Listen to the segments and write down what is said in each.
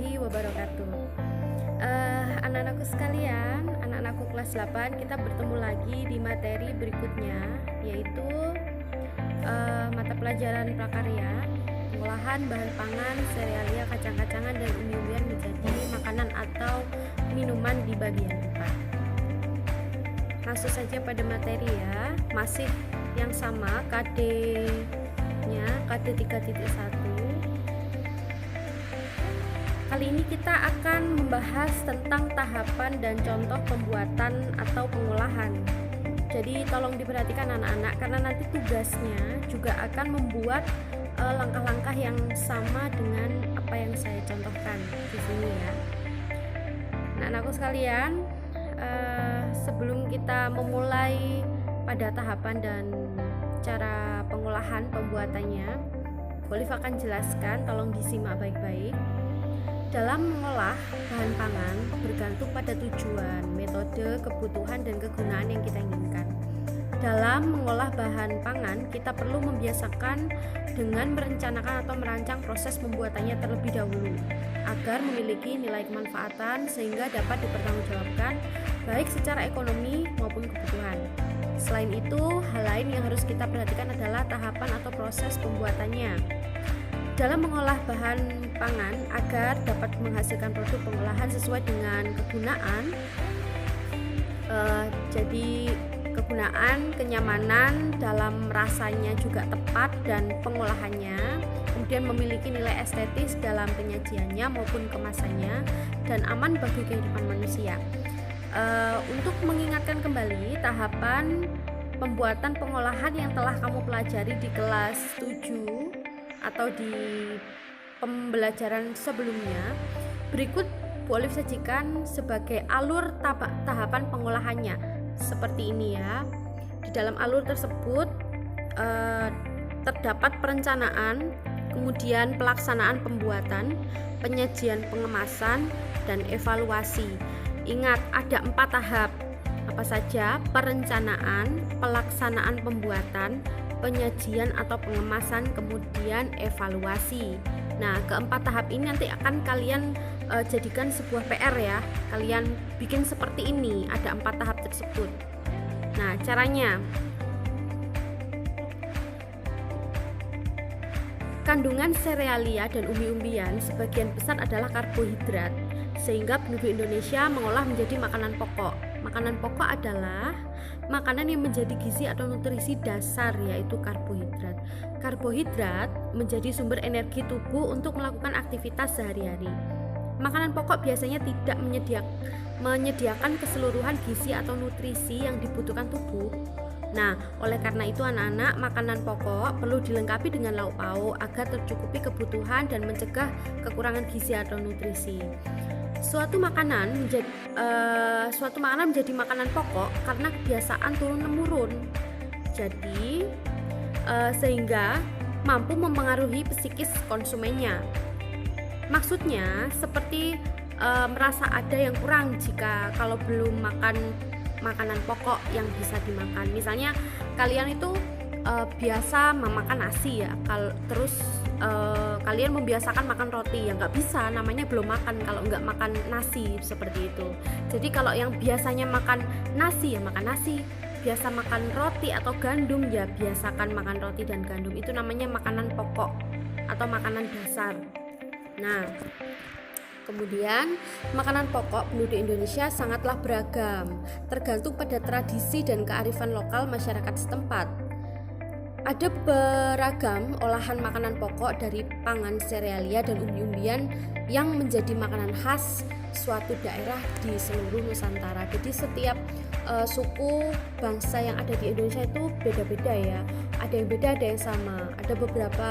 warahmatullahi wabarakatuh. Anak-anakku sekalian, anak-anakku kelas 8, kita bertemu lagi di materi berikutnya, yaitu mata pelajaran prakarya, pengolahan bahan pangan, serealia, kacang-kacangan, dan umbi-umbian menjadi makanan atau minuman di bagian 4. Langsung saja pada materi ya, masih yang sama KD-nya, KD 3.1. Kali ini kita akan membahas tentang tahapan dan contoh pembuatan atau pengolahan. Jadi tolong diperhatikan anak-anak, karena nanti tugasnya juga akan membuat langkah-langkah yang sama dengan apa yang saya contohkan di sini ya. Anak-anakku sekalian, sebelum kita memulai pada tahapan dan cara pengolahan pembuatannya, Olive akan jelaskan, tolong disimak baik-baik. Dalam mengolah bahan pangan bergantung pada tujuan, metode, kebutuhan, dan kegunaan yang kita inginkan. Dalam mengolah bahan pangan, kita perlu membiasakan dengan merencanakan atau merancang proses pembuatannya terlebih dahulu agar memiliki nilai kemanfaatan sehingga dapat dipertanggungjawabkan baik secara ekonomi maupun kebutuhan. Selain itu, hal lain yang harus kita perhatikan adalah tahapan atau proses pembuatannya. Dalam mengolah bahan pangan agar dapat menghasilkan produk pengolahan sesuai dengan kegunaan, jadi kegunaan, kenyamanan dalam rasanya juga tepat, dan pengolahannya kemudian memiliki nilai estetis dalam penyajiannya maupun kemasannya, dan aman bagi kehidupan manusia. Untuk mengingatkan kembali tahapan pembuatan pengolahan yang telah kamu pelajari di kelas 7 atau di pembelajaran sebelumnya, berikut Bu Olive sajikan sebagai alur tahapan pengolahannya seperti ini ya. Di dalam alur tersebut terdapat perencanaan, kemudian pelaksanaan pembuatan, penyajian, pengemasan, dan evaluasi. Ingat, ada 4 tahap. Apa saja? Perencanaan, pelaksanaan pembuatan, penyajian atau pengemasan, kemudian evaluasi. Nah, keempat tahap ini nanti akan kalian jadikan sebuah PR ya. Kalian bikin seperti ini, ada 4 tahap tersebut. Nah, caranya, kandungan serealia dan umbi-umbian sebagian besar adalah karbohidrat, sehingga penduduk Indonesia mengolah menjadi makanan pokok. Makanan pokok adalah makanan yang menjadi gizi atau nutrisi dasar, yaitu karbohidrat. Karbohidrat menjadi sumber energi tubuh untuk melakukan aktivitas sehari-hari. Makanan pokok biasanya tidak menyediakan keseluruhan gizi atau nutrisi yang dibutuhkan tubuh. Nah, oleh karena itu anak-anak, makanan pokok perlu dilengkapi dengan lauk pauk agar tercukupi kebutuhan dan mencegah kekurangan gizi atau nutrisi. Suatu makanan menjadi makanan pokok karena kebiasaan turun-temurun. Jadi sehingga mampu mempengaruhi psikis konsumennya. Maksudnya seperti merasa ada yang kurang jika kalau belum makan makanan pokok yang bisa dimakan. Misalnya kalian itu biasa memakan nasi ya, terus kalian membiasakan makan roti, ya nggak bisa, namanya belum makan kalau nggak makan nasi, seperti itu. Jadi kalau yang biasanya makan nasi ya makan nasi, biasa makan roti atau gandum ya biasakan makan roti dan gandum, itu namanya makanan pokok atau makanan dasar. Nah, kemudian makanan pokok penduduk Indonesia sangatlah beragam, tergantung pada tradisi dan kearifan lokal masyarakat setempat. Ada beragam olahan makanan pokok dari pangan, serealia, dan umbi-umbian yang menjadi makanan khas suatu daerah di seluruh Nusantara. Jadi setiap suku bangsa yang ada di Indonesia itu beda-beda ya. Ada yang beda, ada yang sama. Ada beberapa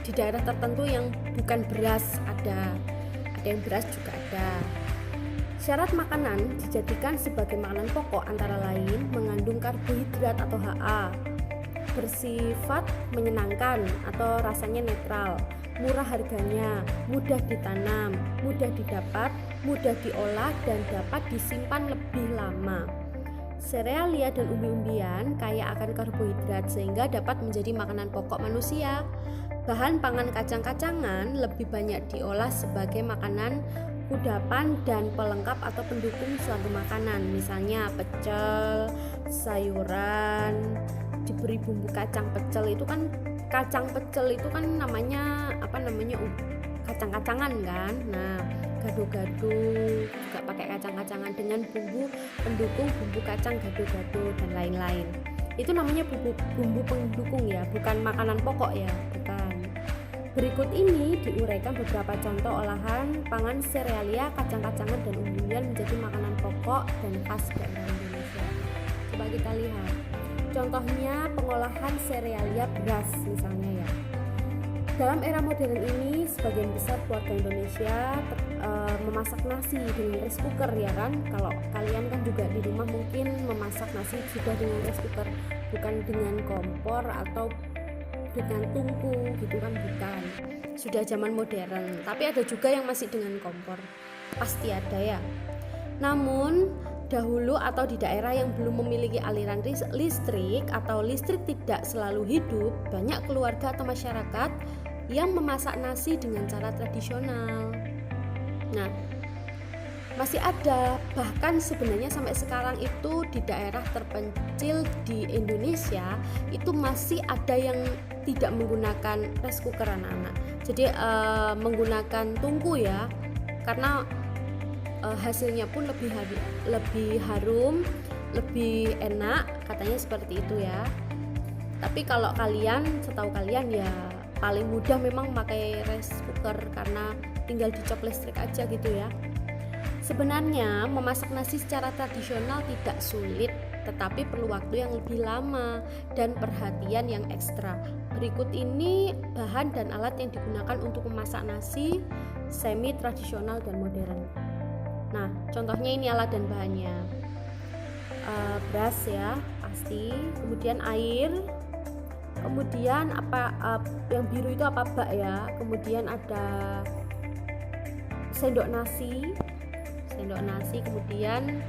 di daerah tertentu yang bukan beras, ada yang beras juga ada. Syarat makanan dijadikan sebagai makanan pokok antara lain mengandung karbohidrat atau HA, bersifat menyenangkan atau rasanya netral, murah harganya, mudah ditanam, mudah didapat, mudah diolah, dan dapat disimpan lebih lama. Serealia dan umbi-umbian kaya akan karbohidrat sehingga dapat menjadi makanan pokok manusia. Bahan pangan kacang-kacangan lebih banyak diolah sebagai makanan kudapan dan pelengkap atau pendukung suatu makanan, misalnya pecel, sayuran, diberi bumbu kacang pecel. Itu kan kacang pecel itu kan namanya kacang-kacangan kan. Nah, gado-gado juga pakai kacang-kacangan dengan bumbu pendukung, bumbu kacang gado-gado dan lain-lain. Itu namanya bumbu pendukung ya, bukan makanan pokok ya, bukan. Berikut ini diuraikan beberapa contoh olahan pangan serealia, kacang-kacangan dan umbi-umbian menjadi makanan pokok dan khas daerah Indonesia. Coba kita lihat. Contohnya pengolahan serealia beras misalnya ya. Dalam era modern ini sebagian besar keluarga Indonesia memasak nasi dengan rice cooker ya kan. Kalau kalian kan juga di rumah mungkin memasak nasi juga dengan rice cooker, bukan dengan kompor atau dengan tungku gitu kan, bukan. Sudah zaman modern, tapi ada juga yang masih dengan kompor, pasti ada ya. Namun dahulu atau di daerah yang belum memiliki aliran listrik atau listrik tidak selalu hidup, banyak keluarga atau masyarakat yang memasak nasi dengan cara tradisional. Nah, masih ada, bahkan sebenarnya sampai sekarang itu di daerah terpencil di Indonesia itu masih ada yang tidak menggunakan rice cooker anak-anak. Jadi menggunakan tungku ya, karena hasilnya pun lebih harum, lebih enak, katanya seperti itu ya. Tapi kalau setahu kalian ya paling mudah memang memakai rice cooker karena tinggal dicop listrik aja gitu ya. Sebenarnya memasak nasi secara tradisional tidak sulit, tetapi perlu waktu yang lebih lama dan perhatian yang ekstra. Berikut ini bahan dan alat yang digunakan untuk memasak nasi semi tradisional dan modern. Nah, contohnya ini alat dan bahannya. Beras ya, pasti. Kemudian air. Kemudian yang biru itu bak ya. Kemudian ada sendok nasi, kemudian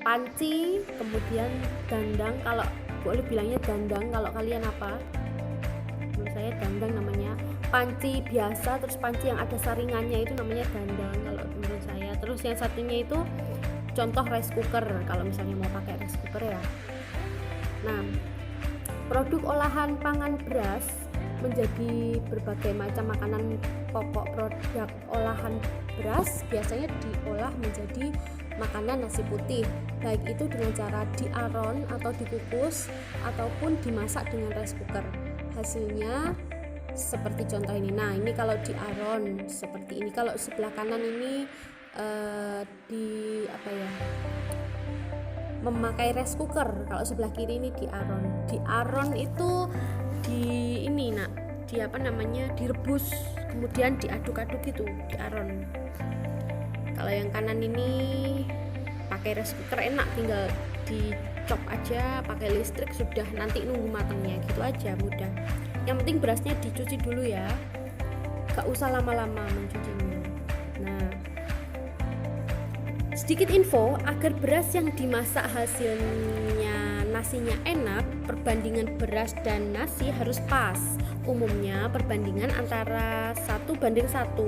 panci, kemudian dandang. Kalau boleh bilangnya dandang, kalau kalian apa? Menurut saya dandang namanya. Panci biasa, terus panci yang ada saringannya itu namanya dandang kalau menurut saya. Terus yang satunya itu contoh rice cooker kalau misalnya mau pakai rice cooker ya. Nah, produk olahan pangan beras menjadi berbagai macam makanan pokok. Produk olahan beras biasanya diolah menjadi makanan nasi putih, baik itu dengan cara diaron atau dikukus ataupun dimasak dengan rice cooker. Hasilnya seperti contoh ini. Nah, ini kalau diaron seperti ini. Kalau sebelah kanan ini memakai rice cooker. Kalau sebelah kiri ini diaron. Diaron itu direbus kemudian diaduk-aduk gitu, diaron. Kalau yang kanan ini pakai rice cooker, enak, tinggal dicop aja pakai listrik, sudah nanti nunggu matangnya gitu aja, mudah. Yang penting berasnya dicuci dulu ya, gak usah lama-lama mencucinya. Nah, sedikit info agar beras yang dimasak hasilnya nasinya enak, perbandingan beras dan nasi harus pas. Umumnya perbandingan antara 1:1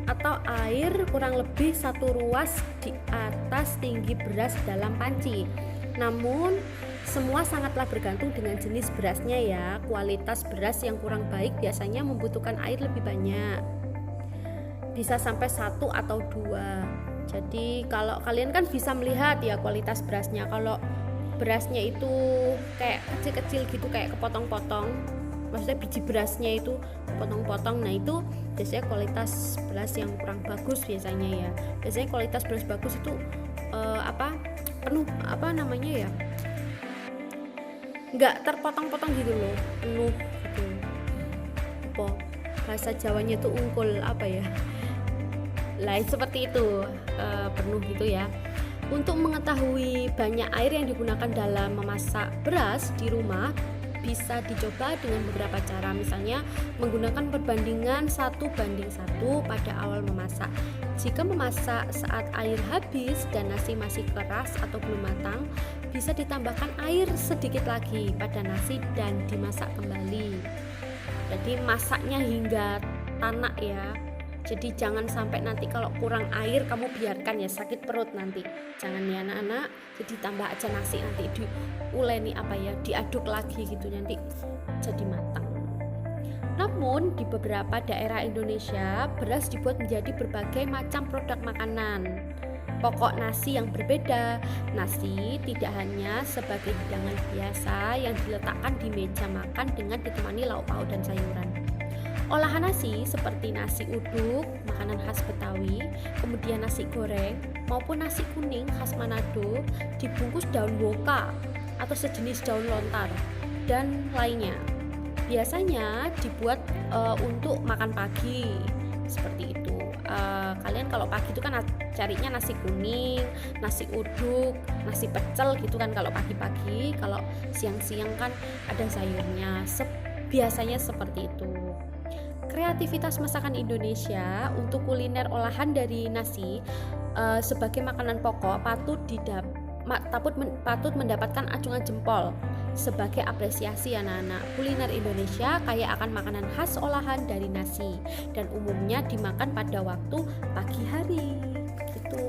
atau air kurang lebih 1 ruas di atas tinggi beras dalam panci. Namun semua sangatlah bergantung dengan jenis berasnya ya. Kualitas beras yang kurang baik biasanya membutuhkan air lebih banyak, bisa sampai 1 atau 2. Jadi kalau kalian kan bisa melihat ya kualitas berasnya. Kalau berasnya itu kayak kecil-kecil gitu, kayak kepotong-potong, maksudnya biji berasnya itu potong-potong, nah itu biasanya kualitas beras yang kurang bagus biasanya ya. Biasanya kualitas beras bagus itu penuh nggak terpotong-potong gitu loh, penuh gitu. Bahasa Jawanya itu ungkul seperti itu, penuh gitu ya. Untuk mengetahui banyak air yang digunakan dalam memasak beras di rumah, bisa dicoba dengan beberapa cara. Misalnya menggunakan perbandingan 1:1 pada awal memasak. Jika memasak saat air habis dan nasi masih keras atau belum matang, bisa ditambahkan air sedikit lagi pada nasi dan dimasak kembali. Jadi masaknya hingga tanak ya. Jadi jangan sampai nanti kalau kurang air kamu biarkan ya, sakit perut nanti. Jangan ya anak-anak. Jadi tambah aja nasi, nanti diuleni diaduk lagi gitu, nanti jadi matang. Namun di beberapa daerah Indonesia beras dibuat menjadi berbagai macam produk makanan. Pokok nasi yang berbeda. Nasi tidak hanya sebagai hidangan biasa yang diletakkan di meja makan dengan ditemani lauk pauk dan sayuran. Olahan nasi seperti nasi uduk, makanan khas Betawi, kemudian nasi goreng, maupun nasi kuning khas Manado, dibungkus daun woka atau sejenis daun lontar, dan lainnya. Biasanya dibuat untuk makan pagi, seperti itu. Kalian kalau pagi itu kan carinya nasi kuning, nasi uduk, nasi pecel gitu kan kalau pagi-pagi. Kalau siang-siang kan ada sayurnya. Biasanya seperti itu. Kreativitas masakan Indonesia untuk kuliner olahan dari nasi sebagai makanan pokok patut mendapatkan acungan jempol sebagai apresiasi anak-anak. Kuliner Indonesia kaya akan makanan khas olahan dari nasi dan umumnya dimakan pada waktu pagi hari gitu.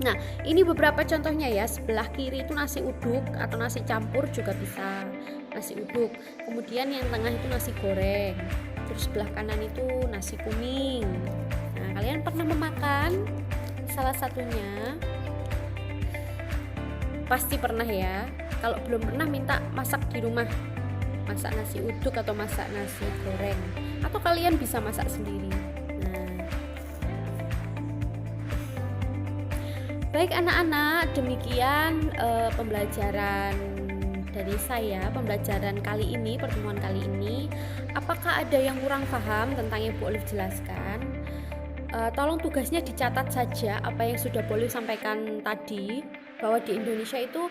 Nah, ini beberapa contohnya ya. Sebelah kiri itu nasi uduk atau nasi campur juga bisa, nasi uduk. Kemudian yang tengah itu nasi goreng. Terus sebelah kanan itu nasi kuning. Nah, kalian pernah memakan salah satunya? Pasti pernah ya. Kalau belum pernah, minta masak di rumah. Masak nasi uduk atau masak nasi goreng. Atau kalian bisa masak sendiri. Nah, baik anak-anak, demikian pembelajaran dari saya, pembelajaran kali ini, pertemuan kali ini. Apakah ada yang kurang paham tentang yang Bu Olive jelaskan? Tolong tugasnya dicatat saja apa yang sudah Bu Olive sampaikan tadi, bahwa di Indonesia itu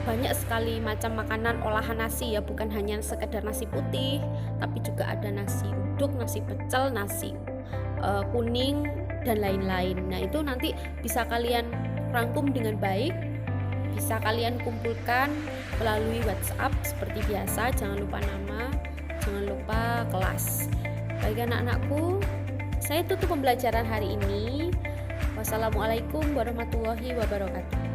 banyak sekali macam makanan olahan nasi ya, bukan hanya sekedar nasi putih, tapi juga ada nasi uduk, nasi pecel, nasi kuning dan lain-lain. Nah, itu nanti bisa kalian rangkum dengan baik, bisa kalian kumpulkan melalui WhatsApp seperti biasa. Jangan lupa nama, jangan lupa kelas. Baik anak-anakku, saya tutup pembelajaran hari ini. Wassalamualaikum warahmatullahi wabarakatuh.